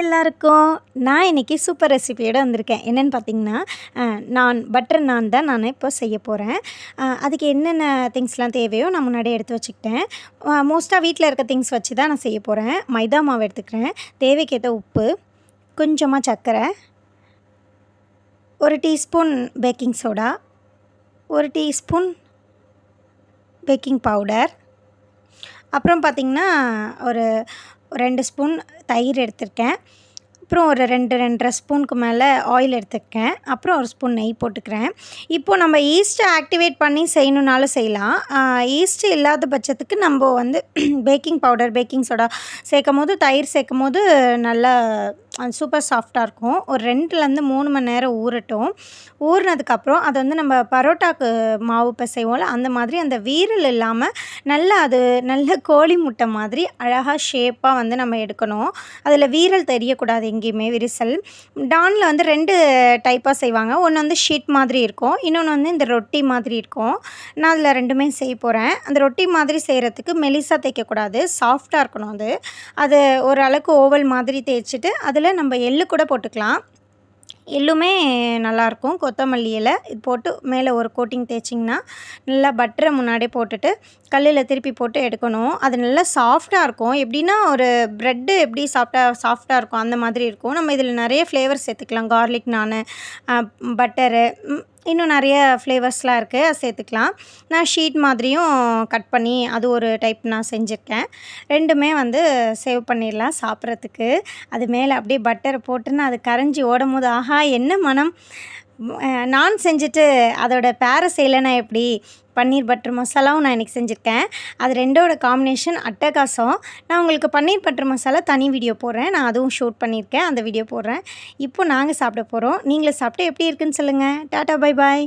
எல்லாருக்கும் நான் இன்றைக்கி சூப்பர் ரெசிபியோடு வந்திருக்கேன். என்னென்னு பார்த்தீங்கன்னா, பட்டர் நான் தான் நான் இப்போ செய்ய போகிறேன். அதுக்கு என்னென்ன திங்ஸ்லாம் தேவையோ நான் முன்னாடியே எடுத்து வச்சுக்கிட்டேன். மோஸ்ட்டாக வீட்டில் இருக்க திங்ஸ் வச்சு தான் நான் செய்ய போகிறேன். மைதா மாவு எடுத்துக்கிறேன், தேவைக்கேற்ற உப்பு, கொஞ்சமாக சர்க்கரை, 1 teaspoon baking soda, 1 teaspoon baking powder, அப்புறம் பார்த்திங்கன்னா ஒரு 2 ஸ்பூன் தயிர் எடுத்திருக்கேன். அப்புறம் ஒரு 2-2.5 ஸ்பூனுக்கு மேலே ஆயில் எடுத்துருக்கேன். அப்புறம் 1 ஸ்பூன் நெய் போட்டுக்கிறேன். இப்போது நம்ம ஈஸ்ட்டை ஆக்டிவேட் பண்ணி செய்யணுன்னாலும் செய்யலாம். ஈஸ்ட்டு இல்லாத பட்சத்துக்கு நம்ம வந்து பேக்கிங் பவுடர், பேக்கிங் சோடா சேர்க்கும்போது, தயிர் சேர்க்கும்போது நல்லா சூப்பர் சாஃப்டாக இருக்கும். ஒரு 2லேருந்து 3 மணி நேரம் ஊறட்டும். ஊறினதுக்கப்புறம் அதை வந்து நம்ம பரோட்டாக்கு மாவு பிசைவோம்ல, அந்த மாதிரி அந்த வீரல் இல்லாமல் நல்லா நல்ல கோழி முட்டை மாதிரி அழகாக ஷேப்பாக வந்து நம்ம எடுக்கணும். அதில் வீரல் தெரியக்கூடாது எங்கேயுமே, விரிசல். டானில் வந்து 2 டைப்பாக செய்வாங்க. ஒன்று வந்து ஷீட் மாதிரி இருக்கும், இன்னொன்று வந்து இந்த ரொட்டி மாதிரி இருக்கும். நான் அதில் 2மே செய்ய போகிறேன். அந்த ரொட்டி மாதிரி செய்கிறதுக்கு மெலிசாக தேய்க்கக்கூடாது, சாஃப்டாக இருக்கணும். அது ஓரளவுக்கு ஓவல் மாதிரி தேய்ச்சிட்டு அதில் நம்ம எள்ளு கூட போட்டுக்கலாம். எள்ளுமே நல்லாயிருக்கும். கொத்தமல்லி இலை இது போட்டு மேலே ஒரு கோட்டிங் தேய்ச்சிங்கன்னா நல்லா பட்டரை முன்னாடியே போட்டுட்டு கல்லில் திருப்பி போட்டு எடுக்கணும். அது நல்லா சாஃப்டாக இருக்கும். எப்படின்னா ஒரு ப்ரெட்டு எப்படி சாஃப்டாக இருக்கும் அந்த மாதிரி இருக்கும். நம்ம இதில் நிறைய ஃப்ளேவர்ஸ் சேர்த்துக்கலாம். கார்லிக் நானு, பட்டரு, இன்னும் நிறைய ஃப்ளேவர்ஸ்லாம் இருக்குது, அது சேர்த்துக்கலாம். நான் ஷீட் மாதிரியும் கட் பண்ணி அது ஒரு டைப் நான் செஞ்சுருக்கேன். 2மே வந்து சேவ் பண்ணிடலாம் சாப்பிட்றதுக்கு. அது மேலே அப்படியே பட்டரை போட்டுன்னு அது கரைஞ்சி ஓடும்போது ஆஹா என்ன மனம்! நான் செஞ்சுட்டு அதோட பேரை செய்யலைன்னா எப்படி? பன்னீர் பட்டர் மசாலாவும் நான் இன்றைக்கி செஞ்சுருக்கேன். அது 2ஓட காம்பினேஷன் அட்டகாசம். நான் உங்களுக்கு பன்னீர் பட்டர் மசாலா தனி வீடியோ போடுறேன், நான் அதுவும் ஷூட் பண்ணியிருக்கேன், அந்த வீடியோ போடுறேன். இப்போ நாங்கள் சாப்பிட போகிறோம். நீங்களும் சாப்பிட்டு எப்படி இருக்குன்னு சொல்லுங்கள். Tata, bye bye.